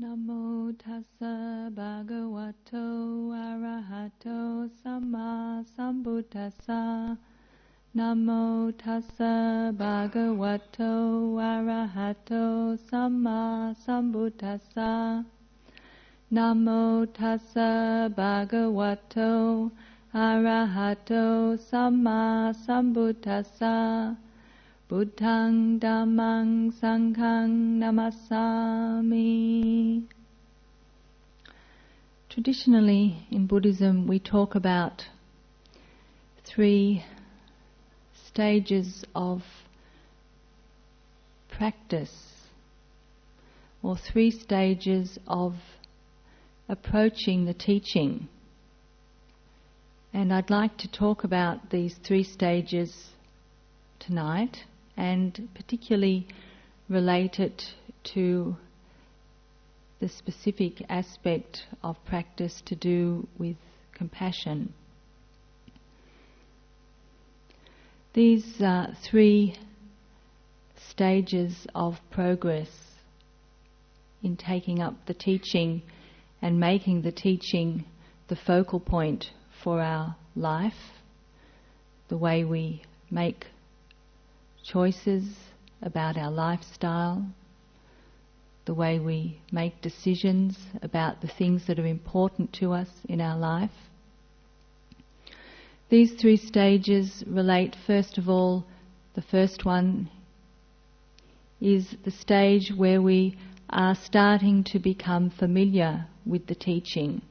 Namo tassa bhagavato arahato samma sambuddhassa. Namo tassa bhagavato arahato samma sambuddhassa. Namo tassa bhagavato arahato samma sambuddhassa. Buddhang Dhammang Sanghang Namasami. Traditionally in Buddhism we talk about 3 stages of practice, or 3 stages of approaching the teaching. And I'd like to talk about these 3 stages tonight, and particularly relate it to the specific aspect of practice to do with compassion. These 3 stages of progress in taking up the teaching and making the teaching the focal point for our life, the way we make choices about our lifestyle, the way we make decisions about the things that are important to us in our life. These 3 stages relate, first of all, the first one is the stage where we are starting to become familiar with the teaching.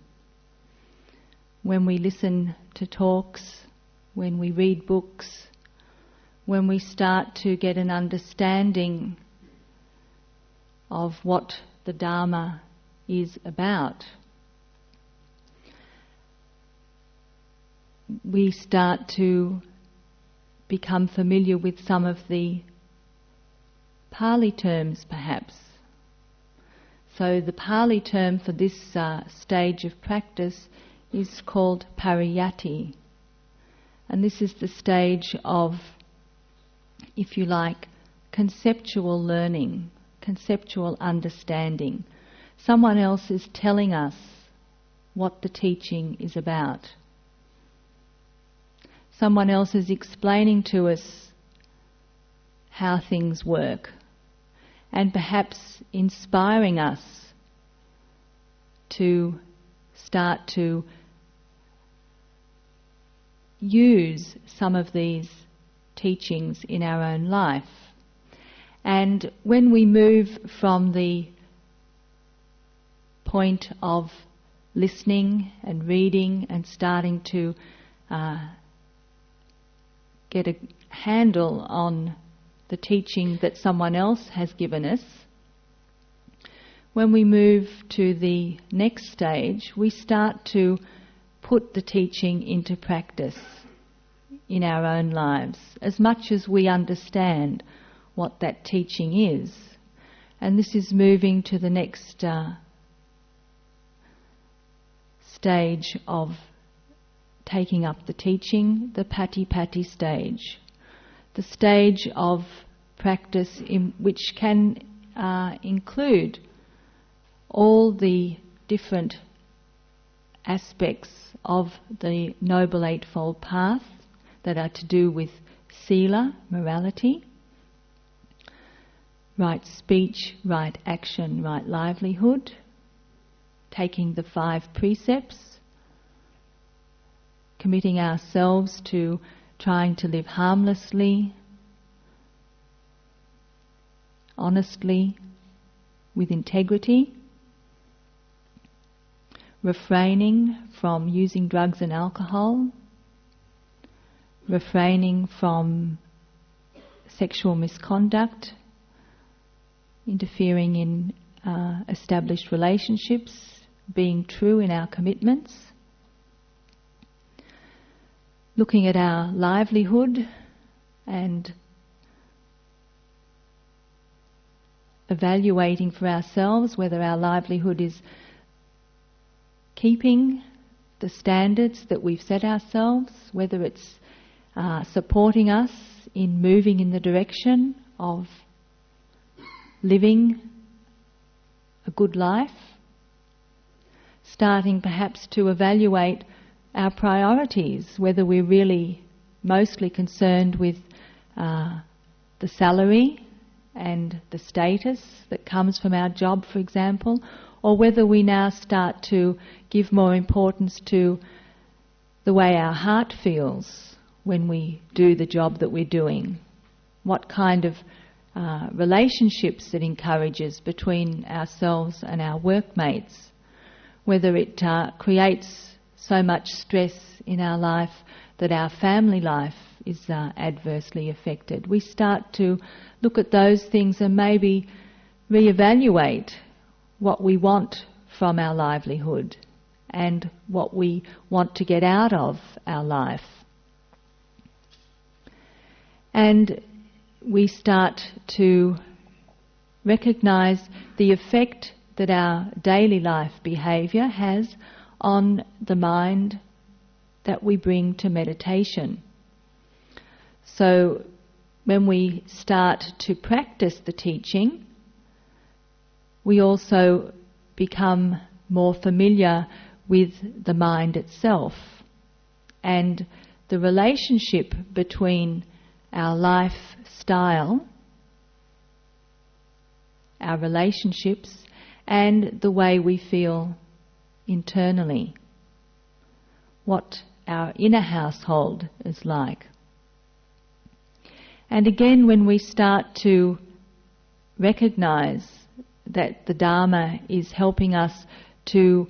When we listen to talks, when we read books, when we start to get an understanding of what the Dharma is about, we start to become familiar with some of the Pali terms perhaps. So the Pali term for this stage of practice is called pariyatti. And this is the stage of, if you like, conceptual learning, conceptual understanding. Someone else is telling us what the teaching is about. Someone else is explaining to us how things work, and perhaps inspiring us to start to use some of these teachings in our own life. And when we move from the point of listening and reading and starting to get a handle on the teaching that someone else has given us, when we move to the next stage, we start to put the teaching into practice in our own lives, as much as we understand what that teaching is. And this is moving to the next stage of taking up the teaching, the patipatti stage. The stage of practice in which can include all the different aspects of the Noble Eightfold Path that are to do with sila, morality, right speech, right action, right livelihood, taking the 5 precepts, committing ourselves to trying to live harmlessly, honestly, with integrity, refraining from using drugs and alcohol, refraining from sexual misconduct, interfering in established relationships, being true in our commitments, looking at our livelihood and evaluating for ourselves whether our livelihood is keeping the standards that we've set ourselves, whether it's supporting us in moving in the direction of living a good life, starting perhaps to evaluate our priorities, whether we're really mostly concerned with the salary and the status that comes from our job, for example, or whether we now start to give more importance to the way our heart feels when we do the job that we're doing. What kind of relationships it encourages between ourselves and our workmates. Whether it creates so much stress in our life that our family life is adversely affected. We start to look at those things and maybe reevaluate what we want from our livelihood and what we want to get out of our life. And we start to recognize the effect that our daily life behaviour has on the mind that we bring to meditation. So when we start to practice the teaching, we also become more familiar with the mind itself and the relationship between our lifestyle, our relationships, and the way we feel internally, what our inner household is like. And again, when we start to recognize that the Dharma is helping us to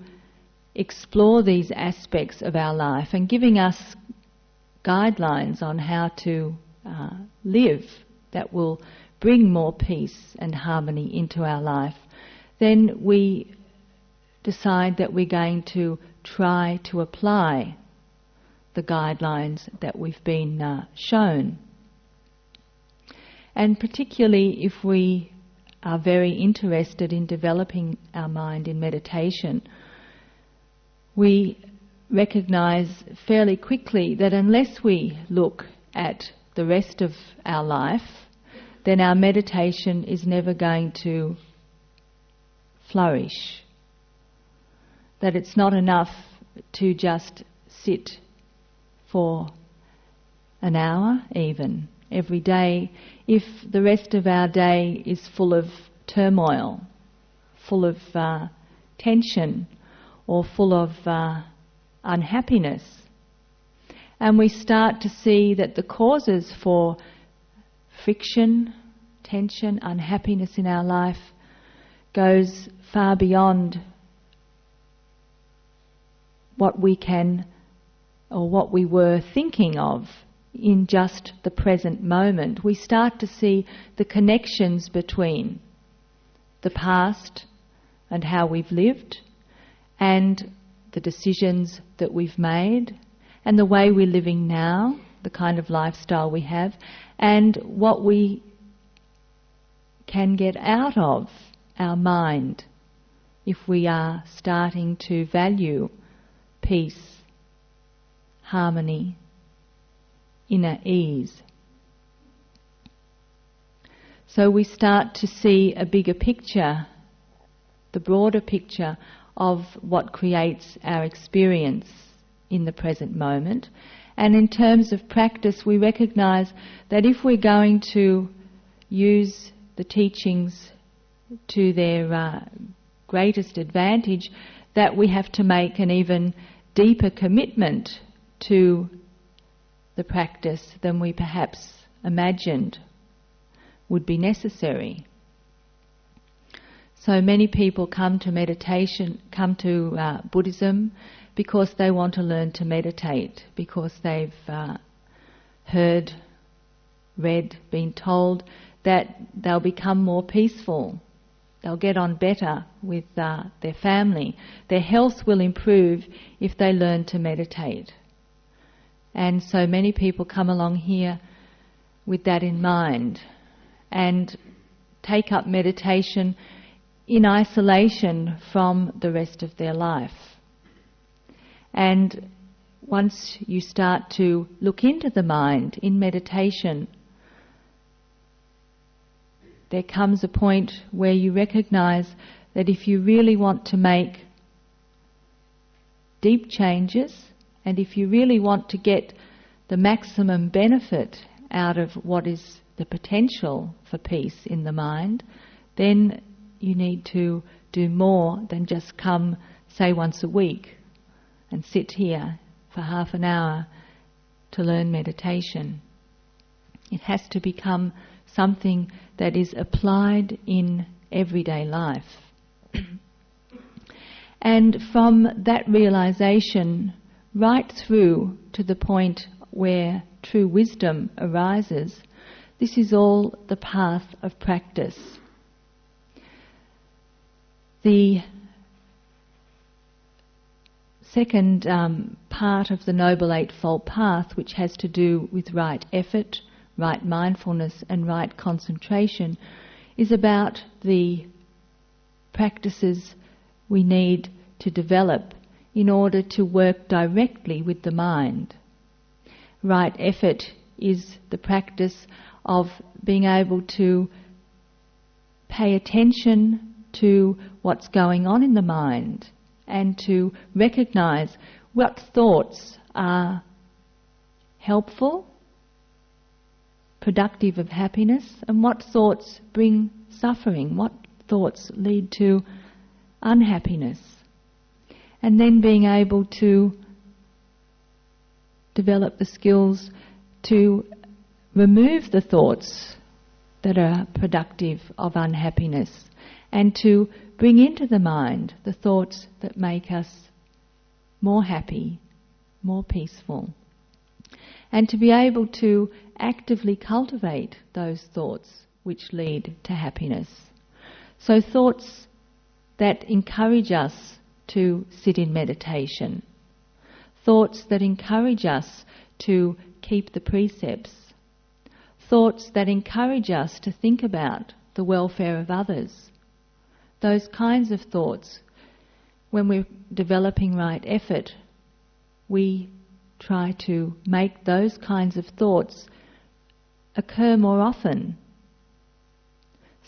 explore these aspects of our life and giving us guidelines on how to live that will bring more peace and harmony into our life, then we decide that we're going to try to apply the guidelines that we've been shown. And particularly if we are very interested in developing our mind in meditation, we recognize fairly quickly that unless we look at the rest of our life, then our meditation is never going to flourish. That it's not enough to just sit for an hour even every day if the rest of our day is full of turmoil, full of tension, or full of unhappiness. And we start to see that the causes for friction, tension, unhappiness in our life goes far beyond what we can or what we were thinking of in just the present moment. We start to see the connections between the past and how we've lived and the decisions that we've made and the way we're living now, the kind of lifestyle we have, and what we can get out of our mind if we are starting to value peace, harmony, inner ease. So we start to see a bigger picture, the broader picture of what creates our experience in the present moment. And in terms of practice, we recognize that if we're going to use the teachings to their greatest advantage, that we have to make an even deeper commitment to the practice than we perhaps imagined would be necessary. So many people come to meditation, come to Buddhism because they want to learn to meditate, because they've heard, read, been told that they'll become more peaceful, they'll get on better with their family, their health will improve if they learn to meditate. And so many people come along here with that in mind and take up meditation in isolation from the rest of their life. And once you start to look into the mind in meditation, there comes a point where you recognize that if you really want to make deep changes, and if you really want to get the maximum benefit out of what is the potential for peace in the mind, then you need to do more than just come, say, once a week and sit here for half an hour to learn meditation. It has to become something that is applied in everyday life. And from that realization right through to the point where true wisdom arises, this is all the path of practice. The second part of the Noble Eightfold Path, which has to do with right effort, right mindfulness and right concentration, is about the practices we need to develop in order to work directly with the mind. Right effort is the practice of being able to pay attention to what's going on in the mind and to recognize what thoughts are helpful, productive of happiness, and what thoughts bring suffering, what thoughts lead to unhappiness. And then being able to develop the skills to remove the thoughts that are productive of unhappiness and to bring into the mind the thoughts that make us more happy, more peaceful. And to be able to actively cultivate those thoughts which lead to happiness. So thoughts that encourage us to sit in meditation, thoughts that encourage us to keep the precepts, thoughts that encourage us to think about the welfare of others. Those kinds of thoughts, when we're developing right effort, we try to make those kinds of thoughts occur more often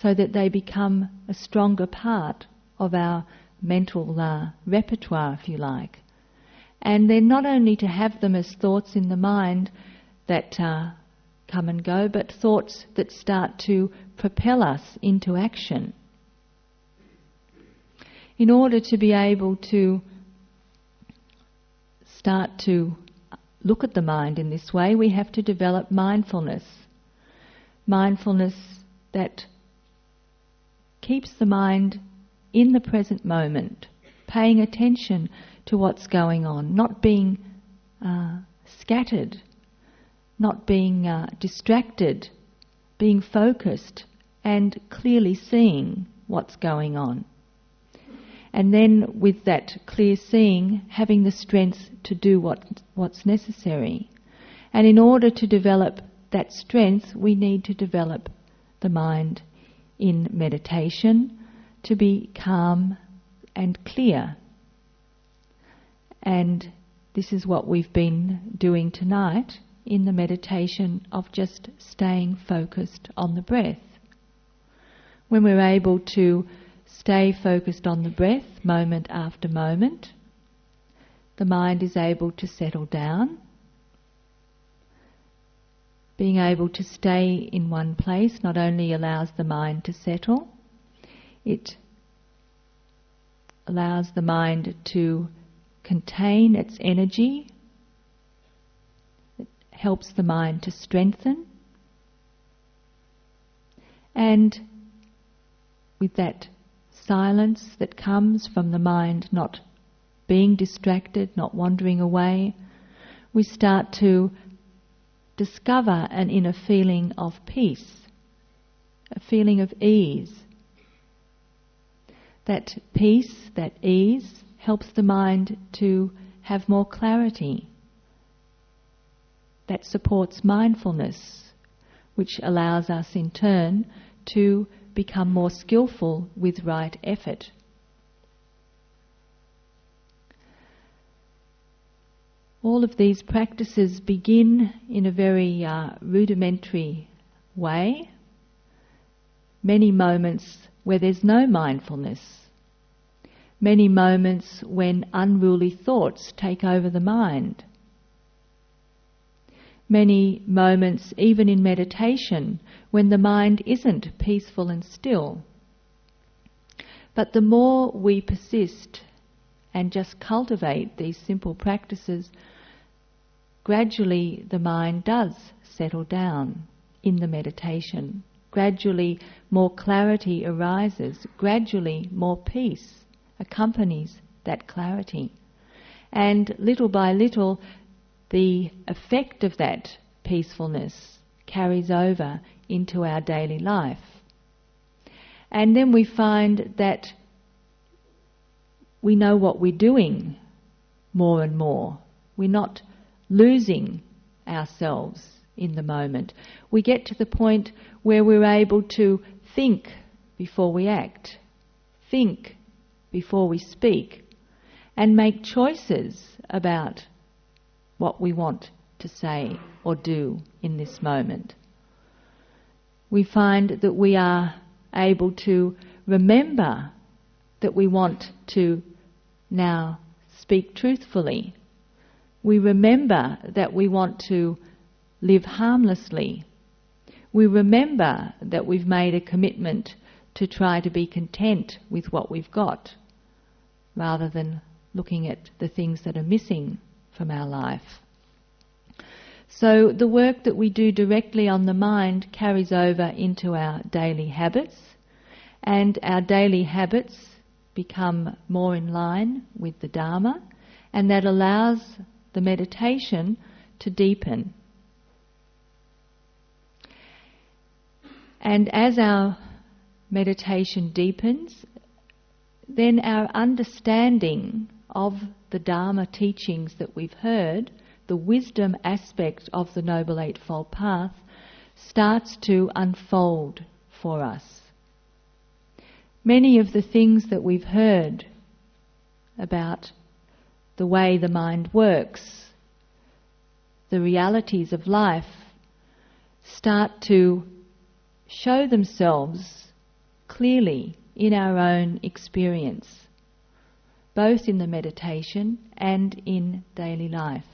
so that they become a stronger part of our mental repertoire, if you like. And then not only to have them as thoughts in the mind that come and go, but thoughts that start to propel us into action. In order to be able to start to look at the mind in this way, we have to develop mindfulness. Mindfulness that keeps the mind in the present moment, paying attention to what's going on, not being scattered, not being distracted, being focused and clearly seeing what's going on. And then with that clear seeing, having the strength to do what's necessary. And in order to develop that strength, we need to develop the mind in meditation to be calm and clear. And this is what we've been doing tonight in the meditation of just staying focused on the breath. When we're able to stay focused on the breath moment after moment, the mind is able to settle down. Being able to stay in one place not only allows the mind to settle, it allows the mind to contain its energy. It helps the mind to strengthen. And with that silence that comes from the mind not being distracted, not wandering away, we start to discover an inner feeling of peace, a feeling of ease. That peace, that ease, helps the mind to have more clarity. That supports mindfulness, which allows us in turn to become more skillful with right effort. All of these practices begin in a very rudimentary way. Many moments where there's no mindfulness, many moments when unruly thoughts take over the mind. Many moments, even in meditation, when the mind isn't peaceful and still. But the more we persist and just cultivate these simple practices, gradually the mind does settle down in the meditation. Gradually more clarity arises. Gradually more peace accompanies that clarity. And little by little, the effect of that peacefulness carries over into our daily life. And then we find that we know what we're doing more and more. We're not losing ourselves in the moment. We get to the point where we're able to think before we act, think before we speak, and make choices about what we want to say or do in this moment. We find that we are able to remember that we want to now speak truthfully. We remember that we want to live harmlessly. We remember that we've made a commitment to try to be content with what we've got, rather than looking at the things that are missing from our life. So the work that we do directly on the mind carries over into our daily habits, and our daily habits become more in line with the Dharma, and that allows the meditation to deepen. And as our meditation deepens, then our understanding of the Dharma teachings that we've heard, the wisdom aspect of the Noble Eightfold Path, starts to unfold for us. Many of the things that we've heard about the way the mind works, the realities of life, start to show themselves clearly in our own experience, both in the meditation and in daily life.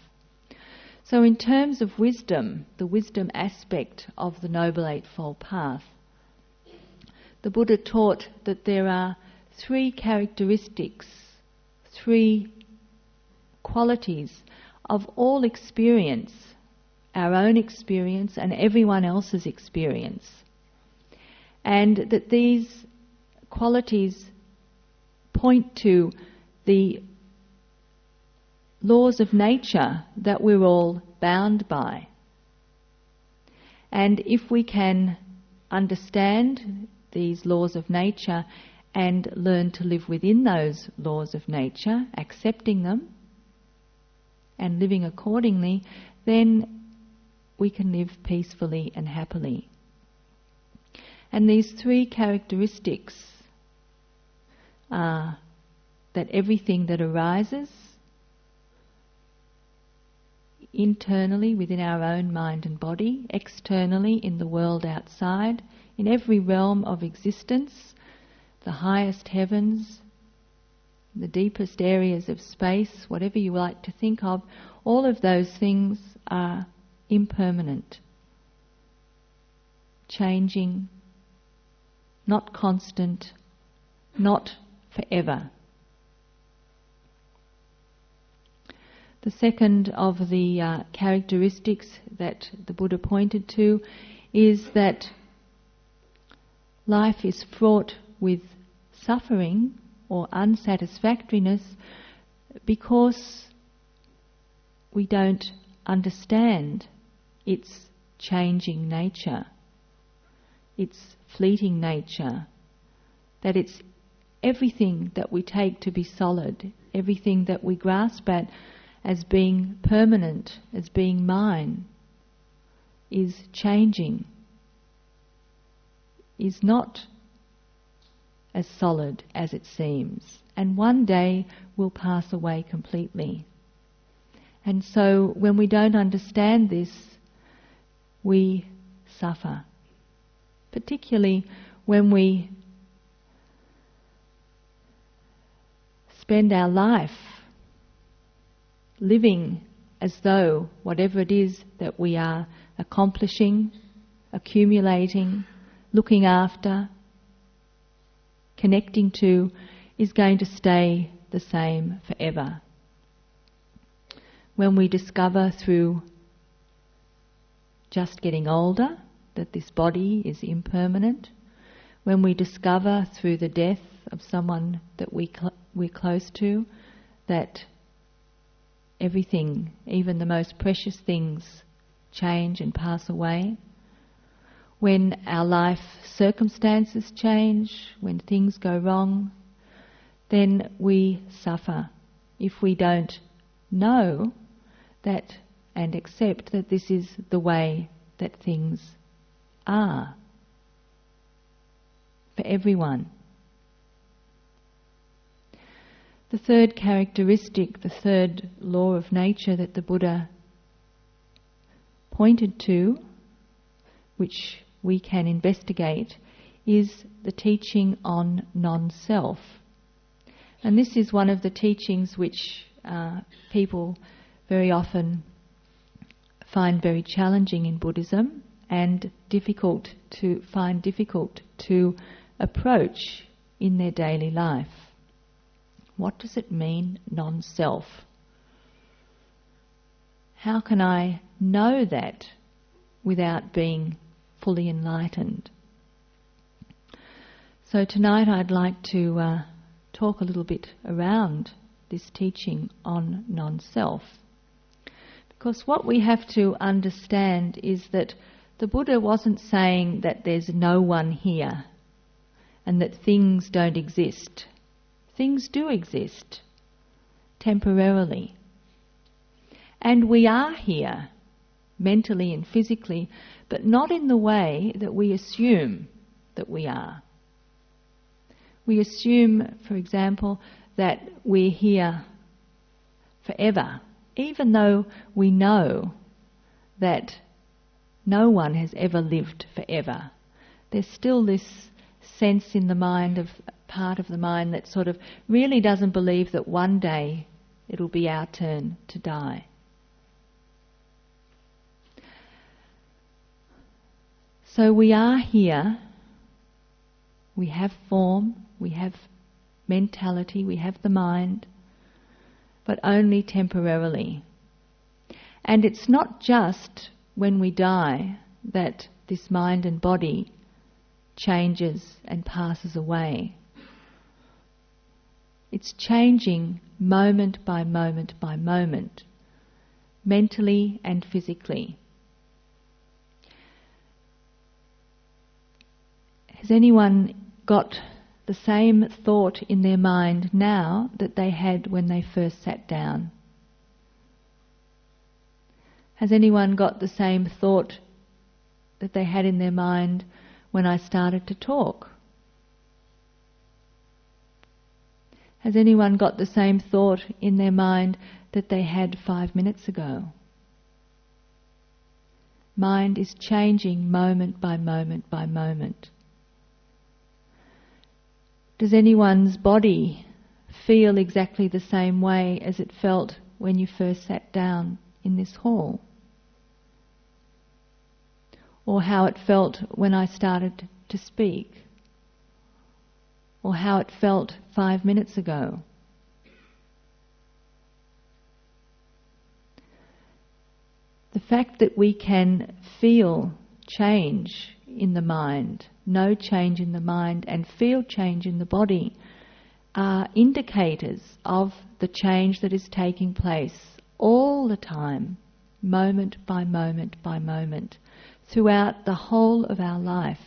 So in terms of wisdom, the wisdom aspect of the Noble Eightfold Path, the Buddha taught that there are three characteristics, three qualities of all experience, our own experience and everyone else's experience. And that these qualities point to the laws of nature that we're all bound by. And if we can understand these laws of nature and learn to live within those laws of nature, accepting them and living accordingly, then we can live peacefully and happily. And these three characteristics are that everything that arises internally within our own mind and body, externally in the world outside, in every realm of existence, the highest heavens, the deepest areas of space, whatever you like to think of, all of those things are impermanent, changing, not constant, not forever. The second of the characteristics that the Buddha pointed to is that life is fraught with suffering or unsatisfactoriness because we don't understand its changing nature, its fleeting nature, that it's everything that we take to be solid, everything that we grasp at as being permanent, as being mine, is changing, is not as solid as it seems, and one day will pass away completely. And so when we don't understand this, we suffer, particularly when we spend our life living as though whatever it is that we are accomplishing, accumulating, looking after, connecting to, is going to stay the same forever. When we discover through just getting older that this body is impermanent, when we discover through the death of someone that we're close to that everything, even the most precious things, change and pass away, when our life circumstances change, when things go wrong, then we suffer if we don't know that and accept that this is the way that things are for everyone. The third characteristic, the third law of nature that the Buddha pointed to, which we can investigate, is the teaching on non-self. And this is one of the teachings which people very often find very challenging in Buddhism and difficult to approach in their daily life. What does it mean, non-self? How can I know that without being fully enlightened? So tonight I'd like to talk a little bit around this teaching on non-self. Because what we have to understand is that the Buddha wasn't saying that there's no one here and that things don't exist. Things do exist, temporarily. And we are here, mentally and physically, but not in the way that we assume that we are. We assume, for example, that we're here forever, even though we know that no one has ever lived forever. There's still this sense in the mind, of part of the mind, that sort of really doesn't believe that one day it'll be our turn to die. So we are here, we have form, we have mentality, we have the mind, but only temporarily. And it's not just when we die that this mind and body changes and passes away. It's changing moment by moment by moment, mentally and physically. Has anyone got the same thought in their mind now that they had when they first sat down? Has anyone got the same thought that they had in their mind when I started to talk? Has anyone got the same thought in their mind that they had 5 minutes ago? Mind is changing moment by moment by moment. Does anyone's body feel exactly the same way as it felt when you first sat down in this hall? Or how it felt when I started to speak? Or how it felt 5 minutes ago? The fact that we can feel change in the mind, know change in the mind, and feel change in the body are indicators of the change that is taking place all the time, moment by moment by moment, throughout the whole of our life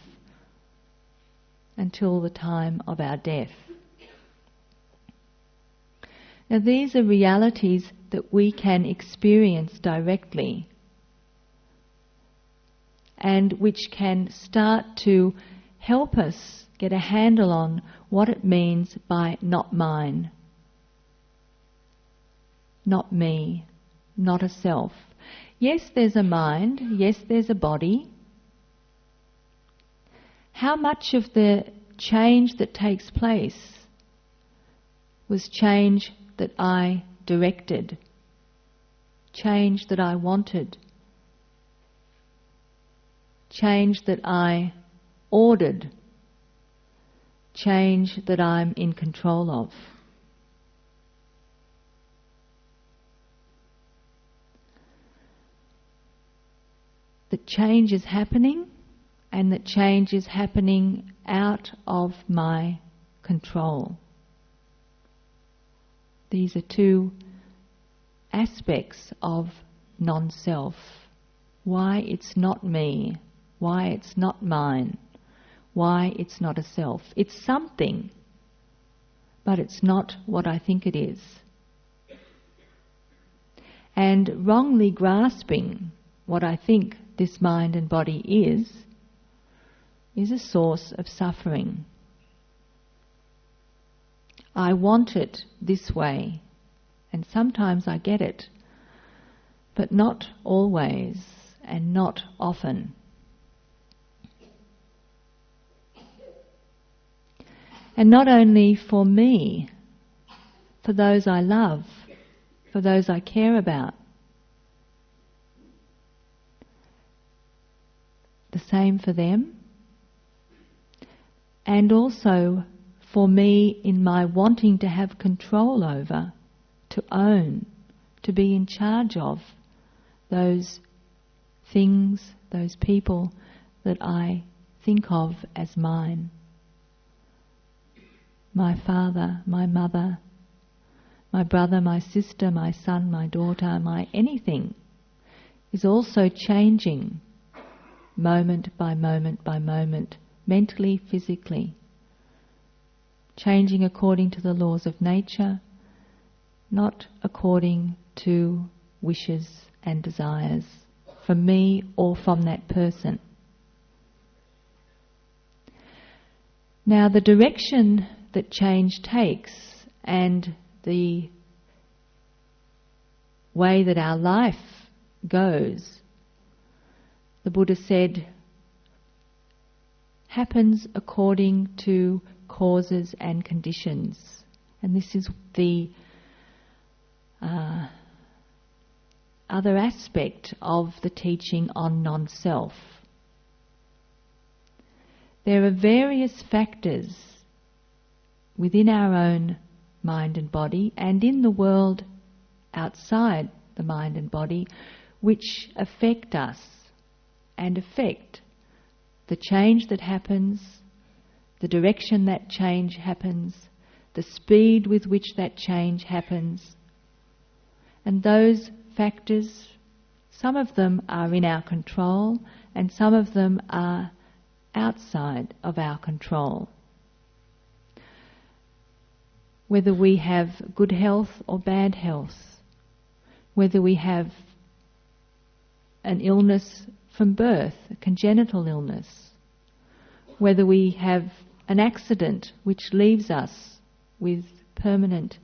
until the time of our death. Now these are realities that we can experience directly and which can start to help us get a handle on what it means by not mine, not me, not a self. Yes, there's a mind, yes, there's a body. How much of the change that takes place was change that I directed, change that I wanted, change that I ordered, change that I'm in control of. That change is happening, and that change is happening out of my control. These are two aspects of non-self. Why it's not me, why it's not mine, why it's not a self. It's something, but it's not what I think it is. And wrongly grasping what I think this mind and body is a source of suffering. I want it this way, and sometimes I get it, but not always and not often. And not only for me, for those I love, for those I care about. The same for them, and also for me in my wanting to have control over, to own, to be in charge of those things, those people that I think of as mine. My father, my mother, my brother, my sister, my son, my daughter, my anything is also changing moment by moment by moment, mentally, physically, changing according to the laws of nature, not according to wishes and desires from me or from that person. Now, the direction that change takes and the way that our life goes, the Buddha said, happens according to causes and conditions. And this is the other aspect of the teaching on non-self. There are various factors within our own mind and body and in the world outside the mind and body which affect us and affect the change that happens, the direction that change happens, the speed with which that change happens. And those factors, some of them are in our control and some of them are outside of our control. Whether we have good health or bad health, whether we have an illness from birth, a congenital illness, whether we have an accident which leaves us with permanent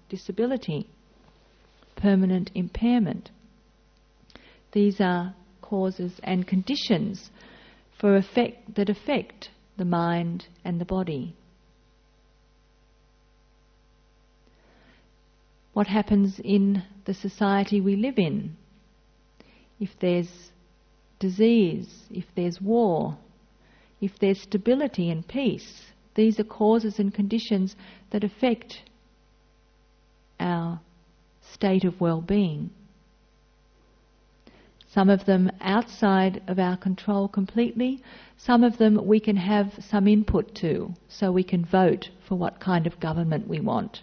disability, permanent impairment. These are causes and conditions that affect the mind and the body. What happens in the society we live in? If there's disease, if there's war, if there's stability and peace, these are causes and conditions that affect our state of well-being. Some of them outside of our control completely, some of them we can have some input to, so we can vote for what kind of government we want.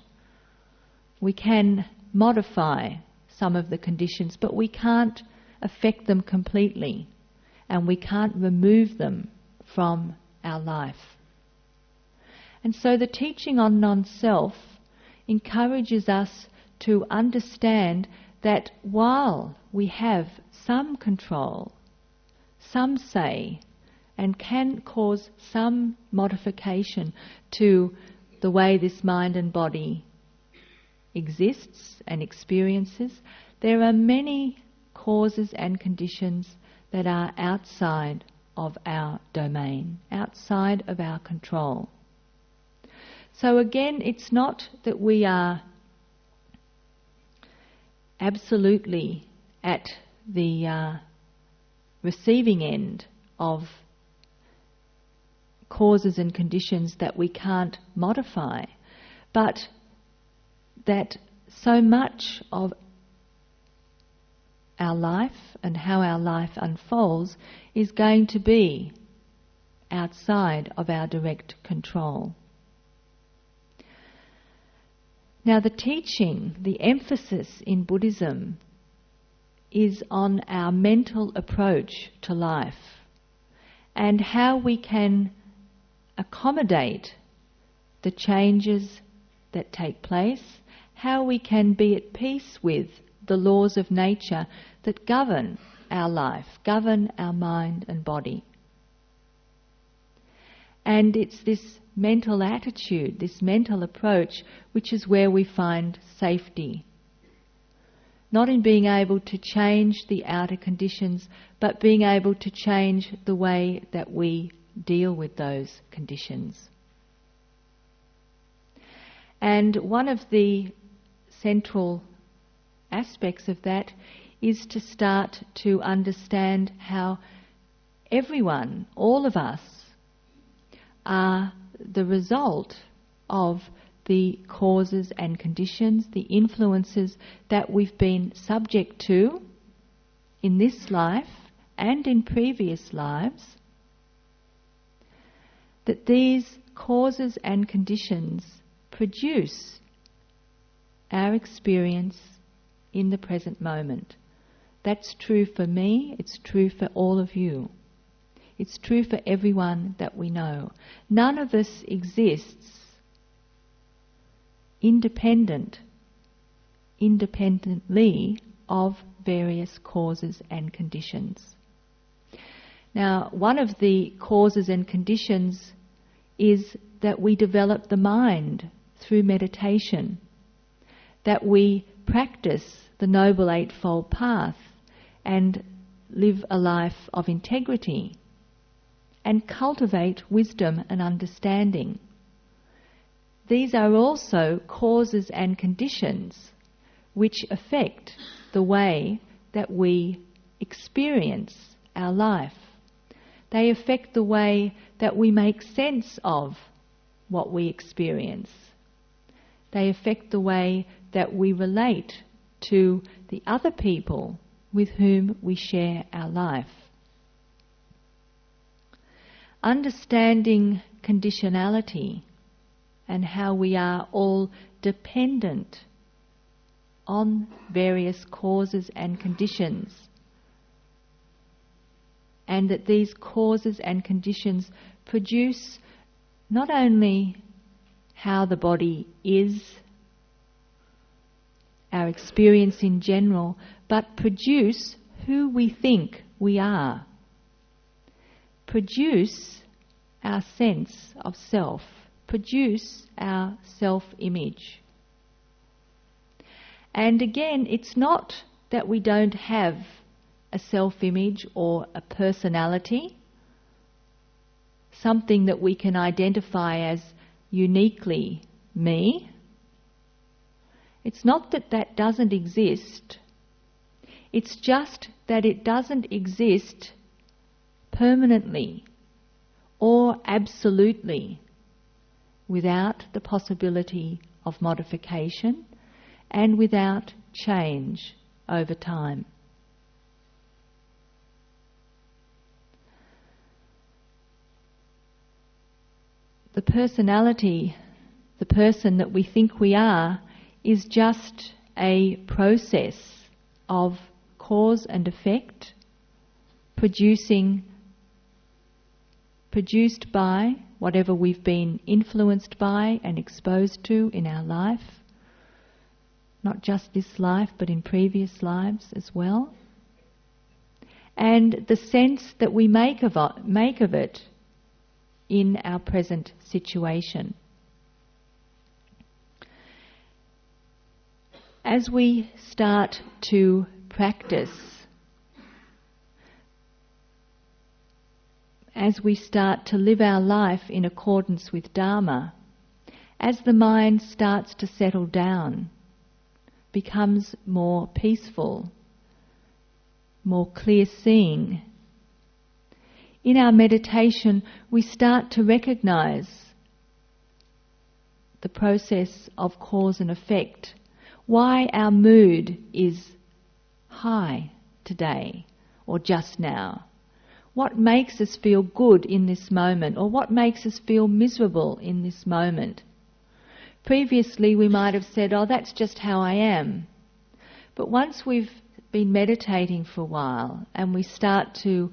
We can modify some of the conditions, but we can't affect them completely, and we can't remove them from our life. And so the teaching on non-self encourages us to understand that while we have some control, some say, and can cause some modification to the way this mind and body exists and experiences, there are many causes and conditions that are outside of our domain, outside of our control. So again, it's not that we are absolutely at the receiving end of causes and conditions that we can't modify, but that so much of our life and how our life unfolds is going to be outside of our direct control. Now, the teaching, the emphasis in Buddhism is on our mental approach to life and how we can accommodate the changes that take place, how we can be at peace with the laws of nature that govern our life, govern our mind and body. And it's this mental attitude, this mental approach, which is where we find safety. Not in being able to change the outer conditions, but being able to change the way that we deal with those conditions. And one of the central aspects of that is to start to understand how everyone, all of us, are the result of the causes and conditions, the influences that we've been subject to in this life and in previous lives, that these causes and conditions produce our experience in the present moment. That's true for me, it's true for all of you. It's true for everyone that we know. None of us exists independently of various causes and conditions. Now, one of the causes and conditions is that we develop the mind through meditation, that we practice the Noble Eightfold Path and live a life of integrity and cultivate wisdom and understanding. These are also causes and conditions which affect the way that we experience our life. They affect the way that we make sense of what we experience. They affect the way that we relate to the other people with whom we share our life. Understanding conditionality and how we are all dependent on various causes and conditions, and that these causes and conditions produce not only how the body is, our experience in general, but produce who we think we are, produce our sense of self, produce our self-image. And again, it's not that we don't have a self-image or a personality, something that we can identify as uniquely me. It's not that that doesn't exist. It's just that it doesn't exist permanently or absolutely without the possibility of modification and without change over time. The personality, the person that we think we are, is just a process of cause and effect produced by whatever we've been influenced by and exposed to in our life, not just this life but in previous lives as well, and the sense that we make of it in our present situation. As we start to practice, as we start to live our life in accordance with Dharma, as the mind starts to settle down, becomes more peaceful, more clear-seeing, in our meditation we start to recognize the process of cause and effect, why our mood is high today or just now. What makes us feel good in this moment, or what makes us feel miserable in this moment? Previously we might have said, oh, that's just how I am. But once we've been meditating for a while and we start to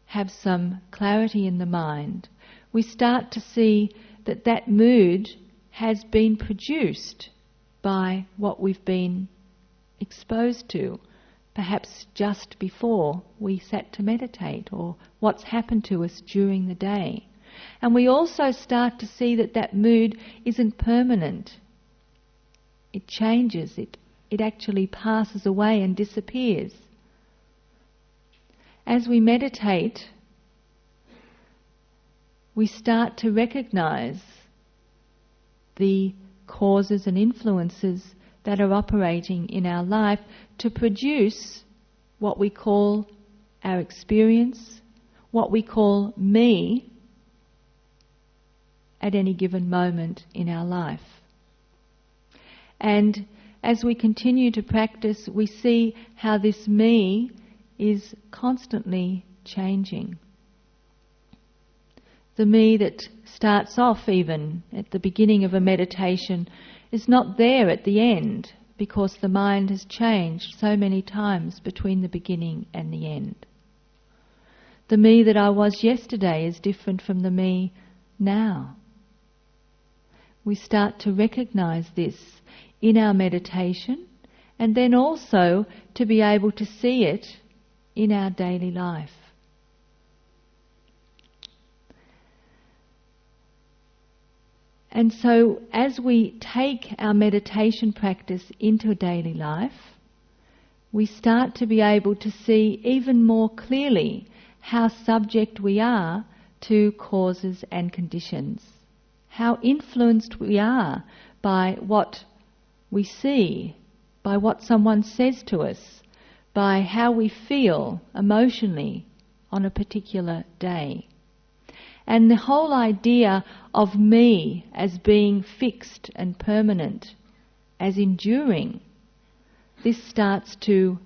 have some clarity in the mind, we start to see that that mood has been produced by what we've been exposed to, perhaps just before we sat to meditate, or what's happened to us during the day. And we also start to see that that mood isn't permanent. It changes, it actually passes away and disappears. As we meditate, we start to recognize the causes and influences that are operating in our life to produce what we call our experience, what we call me, at any given moment in our life. And as we continue to practice, we see how this me is constantly changing. The me that starts off even at the beginning of a meditation is not there at the end, because the mind has changed so many times between the beginning and the end. The me that I was yesterday is different from the me now. We start to recognize this in our meditation, and then also to be able to see it in our daily life. And so as we take our meditation practice into daily life, we start to be able to see even more clearly how subject we are to causes and conditions, how influenced we are by what we see, by what someone says to us, by how we feel emotionally on a particular day. And the whole idea of me as being fixed and permanent, as enduring, this starts to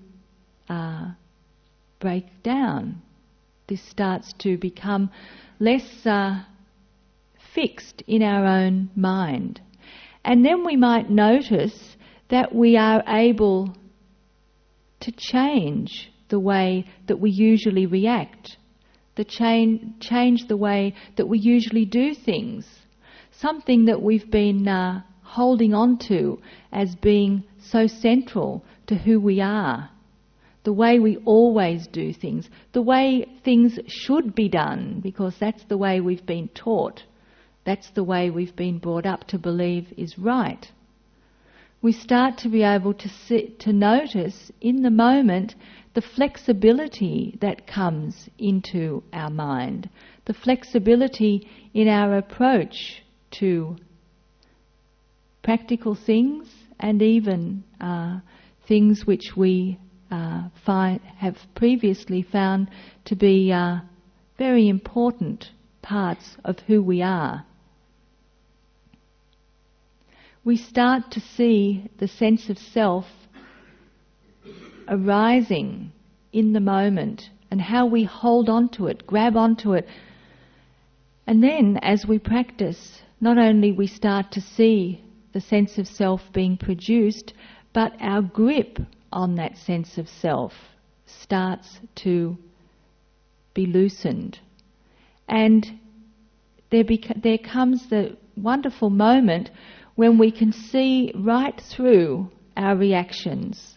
break down. This starts to become less fixed in our own mind. And then we might notice that we are able to change the way that we usually react, change the way that we usually do things. Something that we've been holding on to as being so central to who we are. The way we always do things, the way things should be done, because that's the way we've been taught. That's the way we've been brought up to believe is right. We start to be able to notice in the moment the flexibility that comes into our mind, the flexibility in our approach to practical things, and even things which we have previously found to be very important parts of who we are. We start to see the sense of self arising in the moment, and how we hold on to it, grab onto it. And then as we practice, not only we start to see the sense of self being produced, but our grip on that sense of self starts to be loosened. And there comes the wonderful moment when we can see right through our reactions,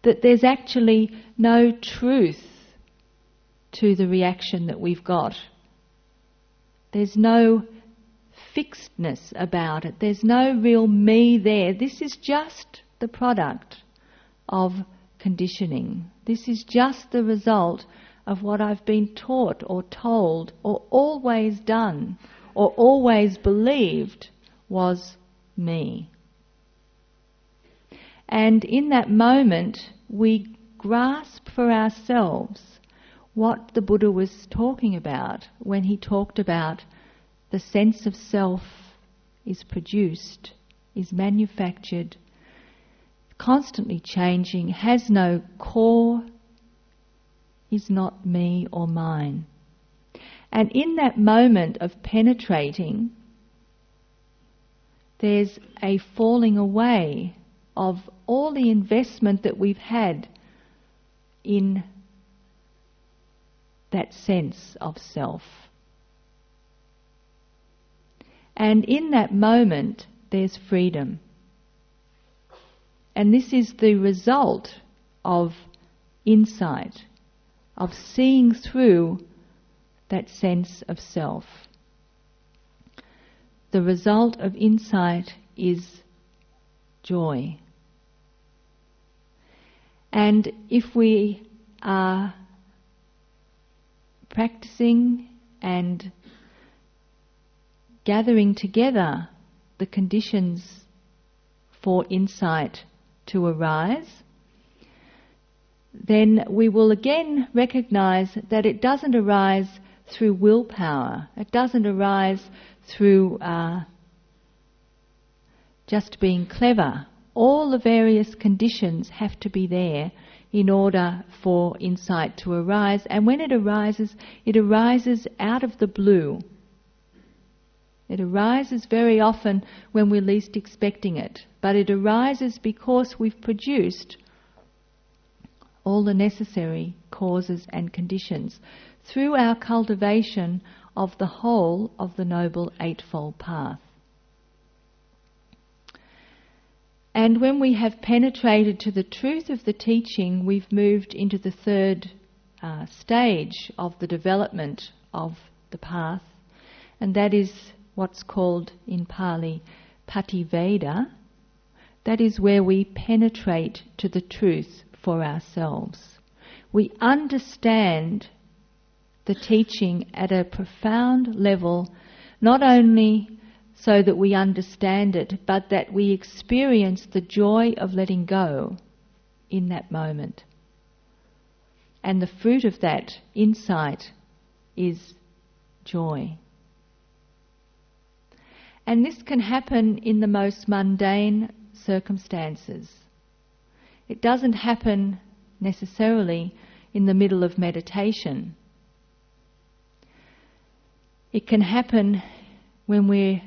that there's actually no truth to the reaction that we've got. There's no fixedness about it. There's no real me there. This is just the product of conditioning. This is just the result of what I've been taught or told or always done or always believed was me. And in that moment, we grasp for ourselves what the Buddha was talking about when he talked about the sense of self is produced, is manufactured, constantly changing, has no core, is not me or mine. And in that moment of penetrating, there's a falling away of all the investment that we've had in that sense of self. And in that moment, there's freedom. And this is the result of insight, of seeing through that sense of self. The result of insight is joy. And if we are practicing and gathering together the conditions for insight to arise, then we will again recognize that it doesn't arise through willpower. It doesn't arise through just being clever. All the various conditions have to be there in order for insight to arise. And when it arises out of the blue. It arises very often when we're least expecting it. But it arises because we've produced all the necessary causes and conditions through our cultivation of the whole of the Noble Eightfold Path. And when we have penetrated to the truth of the teaching, we've moved into the third stage of the development of the path, and that is what's called in Pali Pativeda. That is where we penetrate to the truth for ourselves. We understand the teaching at a profound level, not only so that we understand it, but that we experience the joy of letting go in that moment. And the fruit of that insight is joy. And this can happen in the most mundane circumstances. It doesn't happen necessarily in the middle of meditation. It can happen when we're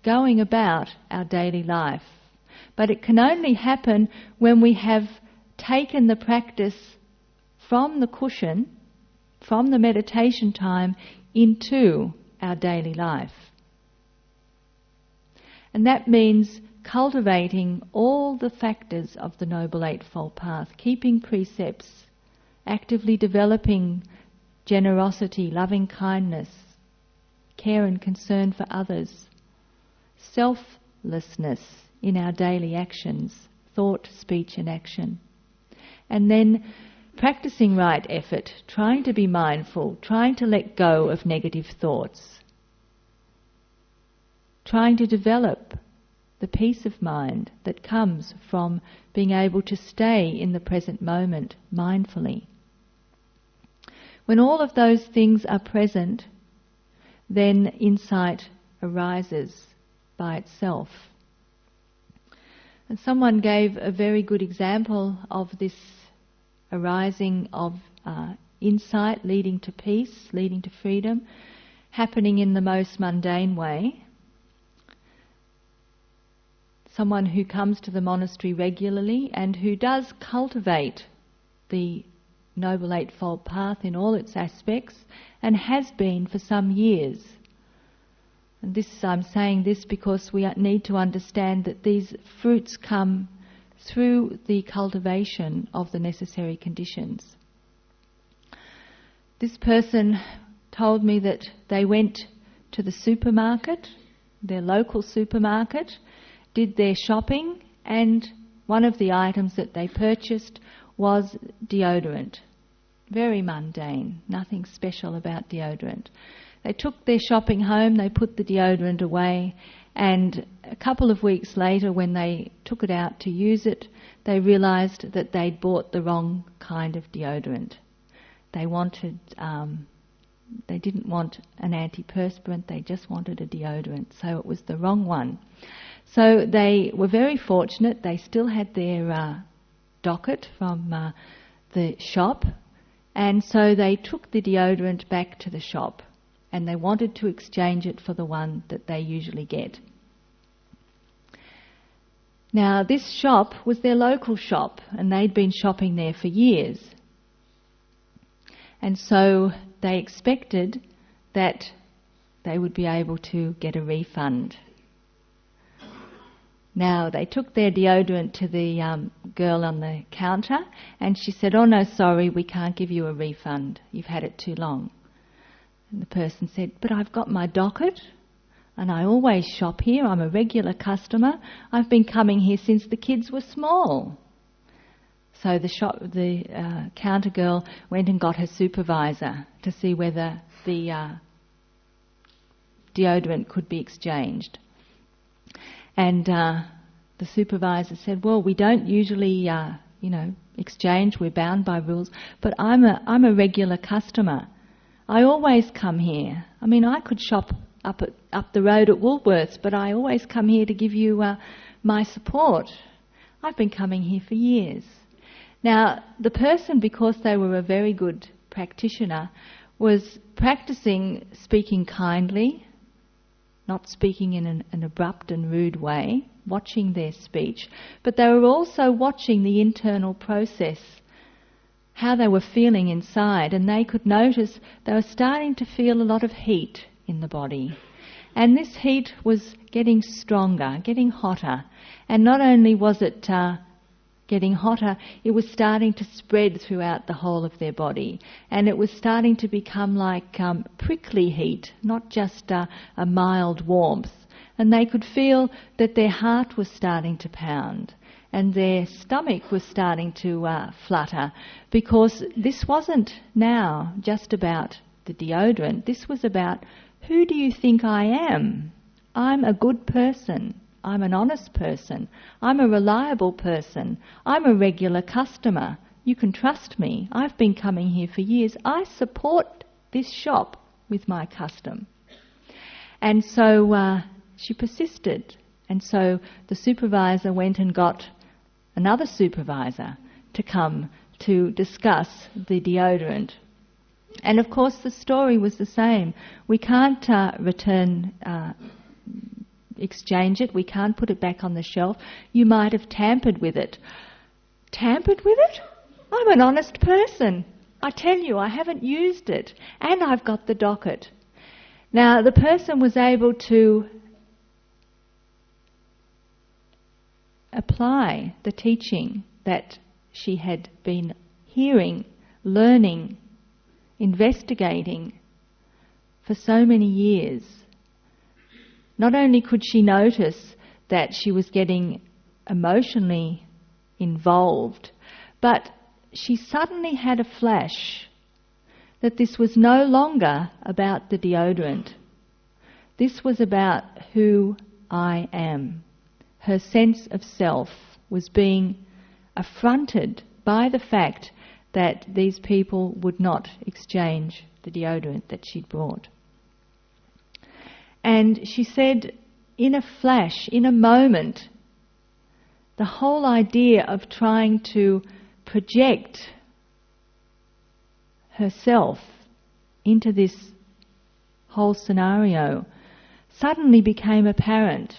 going about our daily life. But it can only happen when we have taken the practice from the cushion, from the meditation time, into our daily life. And that means cultivating all the factors of the Noble Eightfold Path, keeping precepts, actively developing generosity, loving kindness, care and concern for others, selflessness in our daily actions, thought, speech and action. And then practicing right effort, trying to be mindful, trying to let go of negative thoughts, trying to develop the peace of mind that comes from being able to stay in the present moment mindfully. When all of those things are present, then insight arises by itself. And someone gave a very good example of this arising of insight leading to peace, leading to freedom, happening in the most mundane way. Someone who comes to the monastery regularly and who does cultivate the Noble Eightfold Path in all its aspects and has been for some years. And I'm saying this because we need to understand that these fruits come through the cultivation of the necessary conditions. This person told me that they went to the supermarket, their local supermarket, did their shopping, and one of the items that they purchased was deodorant. Very mundane, nothing special about deodorant. They took their shopping home, they put the deodorant away, And a couple of weeks later, when they took it out to use it, they realised that they'd bought the wrong kind of deodorant. They didn't want an antiperspirant, they just wanted a deodorant, so it was the wrong one. So they were very fortunate. They still had their docket from the shop, and so they took the deodorant back to the shop, and they wanted to exchange it for the one that they usually get. Now, this shop was their local shop, and they'd been shopping there for years. And so they expected that they would be able to get a refund. Now, they took their deodorant to the girl on the counter, and she said, "Oh no, sorry, we can't give you a refund. You've had it too long." And the person said, "But I've got my docket, and I always shop here. I'm a regular customer. I've been coming here since the kids were small." So the counter girl went and got her supervisor to see whether the deodorant could be exchanged. And the supervisor said, "Well, we don't usually, exchange. We're bound by rules. But I'm a regular customer. I always come here. I mean, I could shop up the road at Woolworths, but I always come here to give you my support. I've been coming here for years." Now, the person, because they were a very good practitioner, was practicing speaking kindly, not speaking in an abrupt and rude way, watching their speech, but they were also watching the internal process, how they were feeling inside, and they could notice they were starting to feel a lot of heat in the body. And this heat was getting stronger, getting hotter. And not only was it getting hotter, it was starting to spread throughout the whole of their body. And it was starting to become like prickly heat, not just a mild warmth. And they could feel that their heart was starting to pound and their stomach was starting to flutter, because this wasn't now just about the deodorant. This was about, who do you think I am? I'm a good person. I'm an honest person. I'm a reliable person. I'm a regular customer. You can trust me. I've been coming here for years. I support this shop with my custom. And so she persisted. And so the supervisor went and got another supervisor to come to discuss the deodorant. And of course the story was the same. We can't exchange it. We can't put it back on the shelf. You might have tampered with it. Tampered with it? I'm an honest person. I tell you, I haven't used it. And I've got the docket. Now, the person was able to apply the teaching that she had been hearing, learning, investigating for so many years. Not only could she notice that she was getting emotionally involved, but she suddenly had a flash that this was no longer about the deodorant. This was about who I am. Her sense of self was being affronted by the fact that these people would not exchange the deodorant that she'd brought. And she said, in a flash, in a moment, the whole idea of trying to project herself into this whole scenario suddenly became apparent.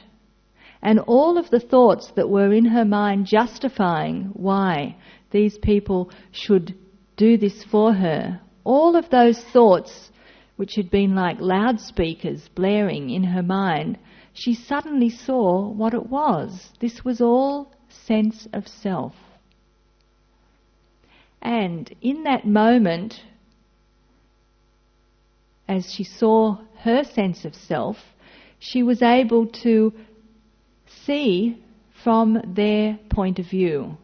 And all of the thoughts that were in her mind justifying why these people should do this for her, all of those thoughts which had been like loudspeakers blaring in her mind, she suddenly saw what it was. This was all sense of self. And in that moment, as she saw her sense of self, she was able to see from their point of view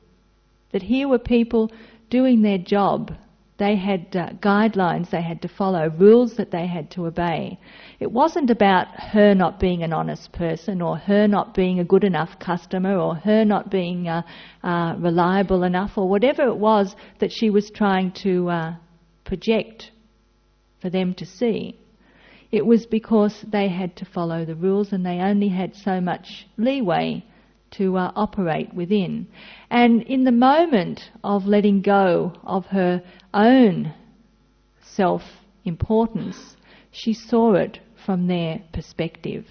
that here were people doing their job, They had guidelines they had to follow, rules that they had to obey. It wasn't about her not being an honest person, or her not being a good enough customer, or her not being reliable enough, or whatever it was that she was trying to project for them to see. It was because they had to follow the rules, and they only had so much leeway to operate within. And in the moment of letting go of her own self-importance, she saw it from their perspective.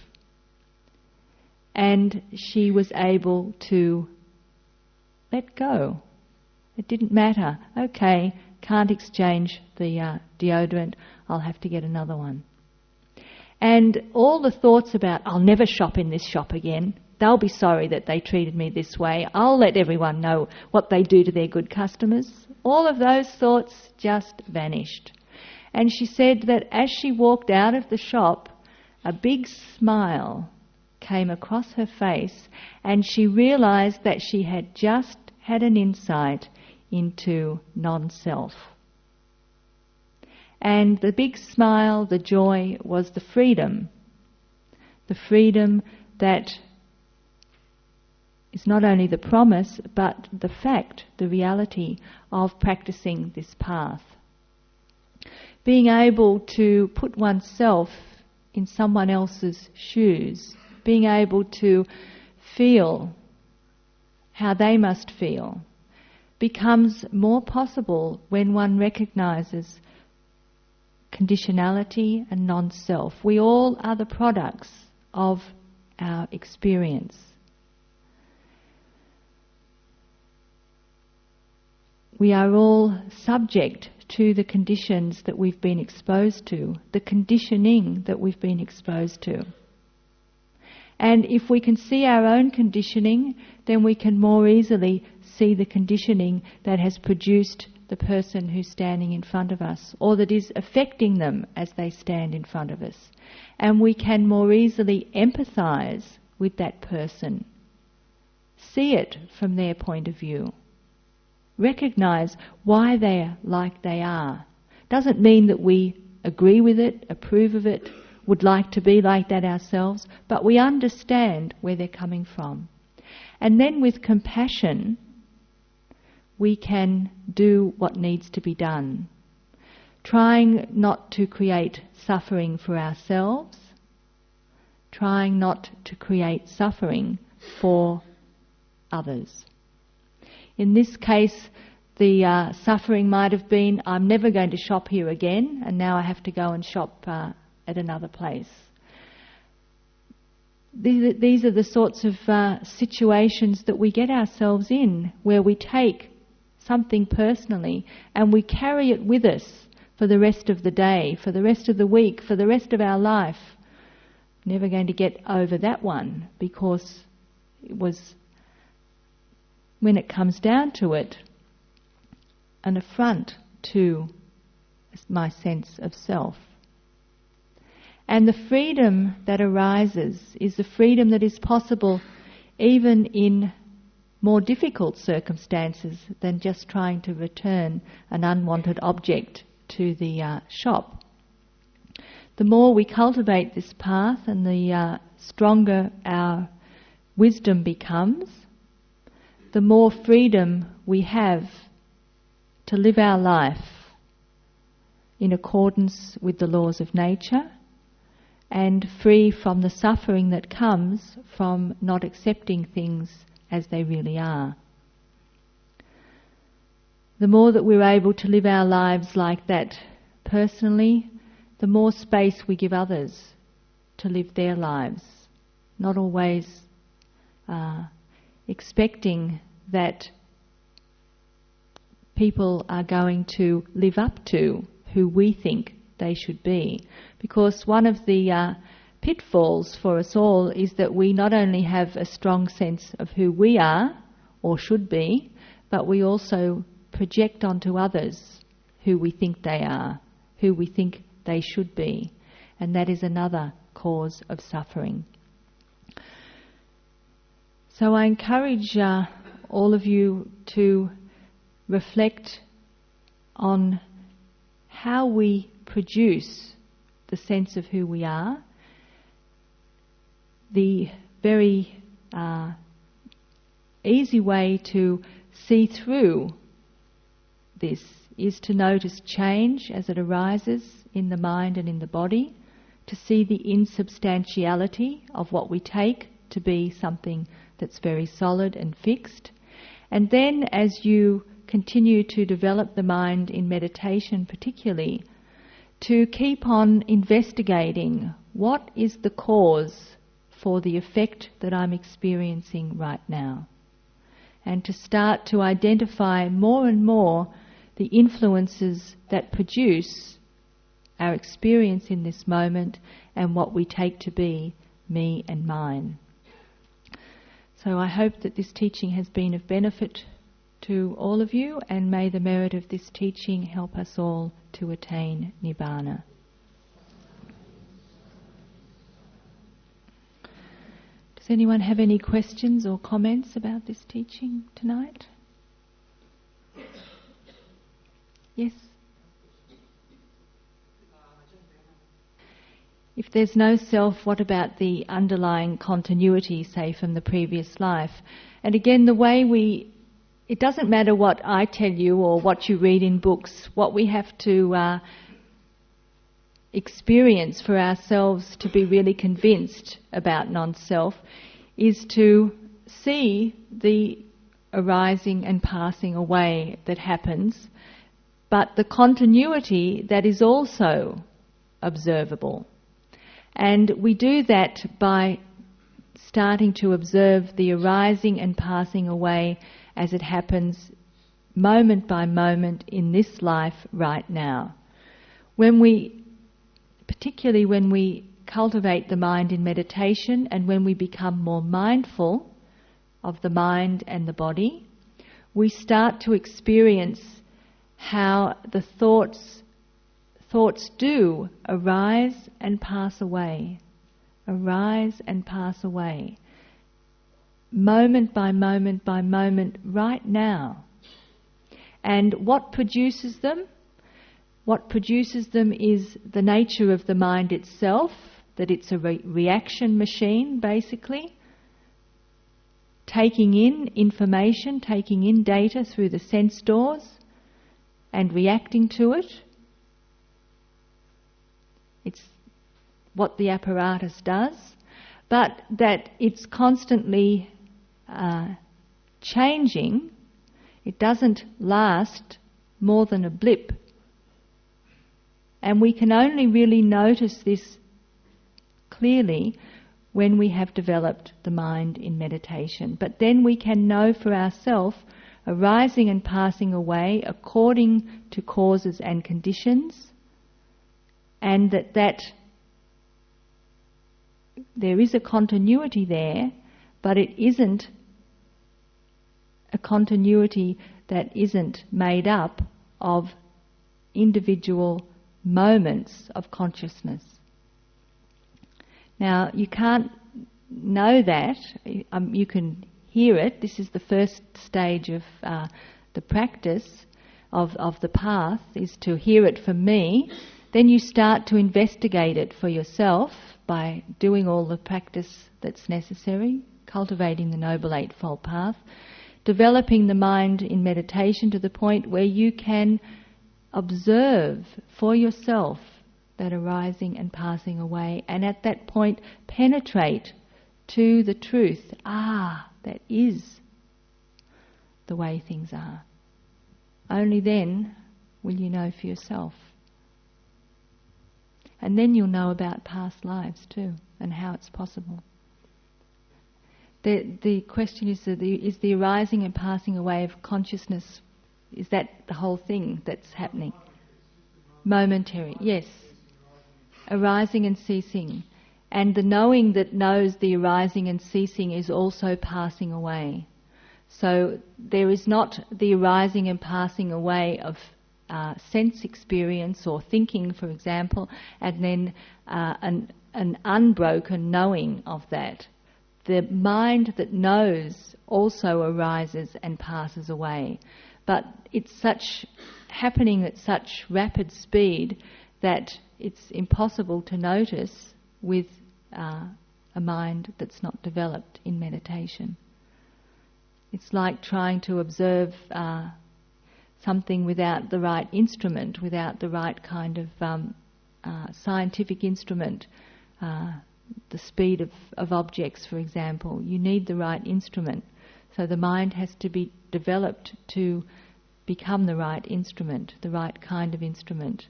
And she was able to let go. It didn't matter. Okay, can't exchange the deodorant, I'll have to get another one. And all the thoughts about, I'll never shop in this shop again, they'll be sorry that they treated me this way, I'll let everyone know what they do to their good customers, all of those thoughts just vanished. And she said that as she walked out of the shop, a big smile came across her face, and she realized that she had just had an insight into non-self. And the big smile, the joy, was the freedom that is not only the promise, but the fact, the reality of practicing this path. Being able to put oneself in someone else's shoes, being able to feel how they must feel, becomes more possible when one recognizes conditionality and non-self. We all are the products of our experience. We are all subject to the conditions that we've been exposed to, the conditioning that we've been exposed to. And if we can see our own conditioning, then we can more easily see the conditioning that has produced the person who's standing in front of us, or that is affecting them as they stand in front of us. And we can more easily empathise with that person, see it from their point of view, recognise why they're like they are. Doesn't mean that we agree with it, approve of it, would like to be like that ourselves, but we understand where they're coming from. And then with compassion, we can do what needs to be done, trying not to create suffering for ourselves, trying not to create suffering for others. In this case, the suffering might have been, I'm never going to shop here again, and now I have to go and shop at another place. These are the sorts of situations that we get ourselves in, where we take something personally and we carry it with us for the rest of the day, for the rest of the week, for the rest of our life. Never going to get over that one, because it was, when it comes down to it, an affront to my sense of self. And the freedom that arises is the freedom that is possible even in more difficult circumstances than just trying to return an unwanted object to the shop. The more we cultivate this path, and the stronger our wisdom becomes, the more freedom we have to live our life in accordance with the laws of nature, and free from the suffering that comes from not accepting things as they really are. The more that we're able to live our lives like that personally, the more space we give others to live their lives, not always expecting that people are going to live up to who we think they should be. Because one of the pitfalls for us all is that we not only have a strong sense of who we are or should be, but we also project onto others who we think they are, who we think they should be. And that is another cause of suffering. So I encourage all of you to reflect on how we produce the sense of who we are. The very easy way to see through this is to notice change as it arises in the mind and in the body, to see the insubstantiality of what we take to be something that's very solid and fixed. And then as you continue to develop the mind in meditation particularly, to keep on investigating what is the cause for the effect that I'm experiencing right now. And to start to identify more and more the influences that produce our experience in this moment and what we take to be me and mine. So I hope that this teaching has been of benefit to all of you, and may the merit of this teaching help us all to attain Nibbana. Does anyone have any questions or comments about this teaching tonight? Yes? If there's no self, what about the underlying continuity, say, from the previous life? And again, the way it doesn't matter what I tell you or what you read in books. What we have to experience for ourselves to be really convinced about non-self is to see the arising and passing away that happens, but the continuity that is also observable. And we do that by starting to observe the arising and passing away as it happens moment by moment in this life right now. Particularly when we cultivate the mind in meditation and when we become more mindful of the mind and the body, we start to experience how the thoughts do arise and pass away, moment by moment by moment, right now. And what produces them? What produces them is the nature of the mind itself, that it's a reaction machine, basically, taking in information, taking in data through the sense doors and reacting to it. It's what the apparatus does, but that it's constantly changing. It doesn't last more than a blip. And we can only really notice this clearly when we have developed the mind in meditation. But then we can know for ourselves, arising and passing away according to causes and conditions, and that there is a continuity there, but it isn't a continuity that isn't made up of individual moments of consciousness. Now, you can't know that. You can hear it. This is the first stage of the practice of the path, is to hear it from me. Then you start to investigate it for yourself by doing all the practice that's necessary, cultivating the Noble Eightfold Path, developing the mind in meditation to the point where you can observe for yourself that arising and passing away, and at that point penetrate to the truth. That is the way things are. Only then will you know for yourself. And then you'll know about past lives too, and how it's possible. The question is the arising and passing away of consciousness, is that the whole thing that's happening? Momentary, yes. Arising and ceasing. And the knowing that knows the arising and ceasing is also passing away. So there is not the arising and passing away of sense experience or thinking, for example, and then an unbroken knowing of that. The mind that knows also arises and passes away. but it's happening at such rapid speed that it's impossible to notice with a mind that's not developed in meditation. It's like trying to observe something without the right instrument, without the right kind of scientific instrument, the speed of objects, for example. You need the right instrument. So the mind has to be developed to become the right instrument, the right kind of instrument,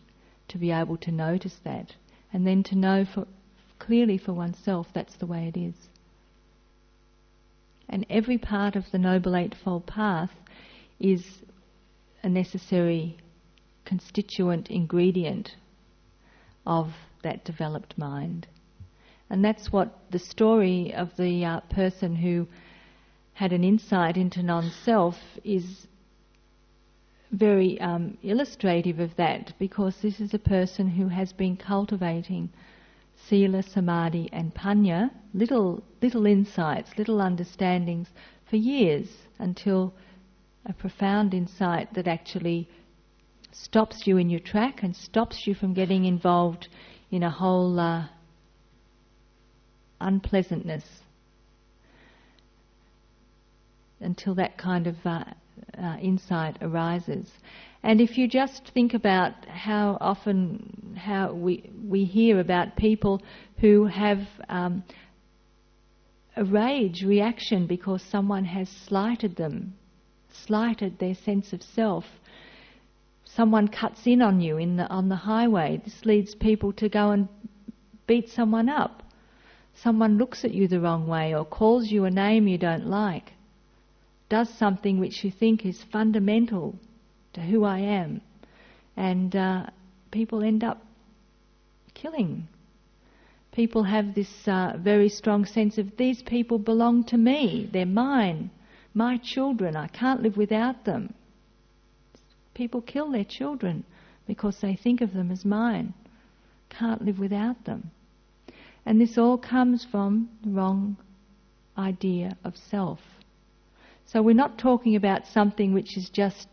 to be able to notice that, and then to know clearly for oneself that's the way it is. And every part of the Noble Eightfold Path is a necessary constituent ingredient of that developed mind. And that's what the story of the person who had an insight into non-self is very illustrative of that, because this is a person who has been cultivating sila, samadhi and panya, little insights, little understandings for years, until a profound insight that actually stops you in your track and stops you from getting involved in a whole unpleasantness, until that kind of insight arises. And if you just think about how we hear about people who have a rage reaction because someone has slighted them, slighted their sense of self. Someone cuts in on you on the highway. This leads people to go and beat someone up. Someone looks at you the wrong way or calls you a name you don't like, does something which you think is fundamental to who I am, and people end up killing. People have this very strong sense of, these people belong to me, they're mine, my children, I can't live without them. People kill their children because they think of them as mine, can't live without them. And this all comes from the wrong idea of self. So we're not talking about something which is just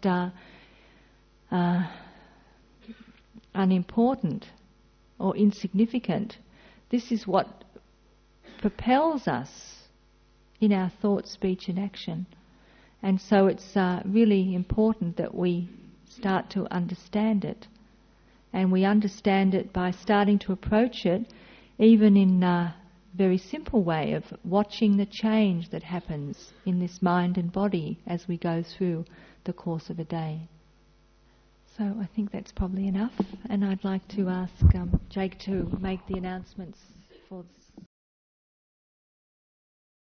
unimportant or insignificant. This is what propels us in our thought, speech and action. And so it's really important that we start to understand it. And we understand it by starting to approach it even in a very simple way of watching the change that happens in this mind and body as we go through the course of a day. So I think that's probably enough, and I'd like to ask Jake to make the announcements for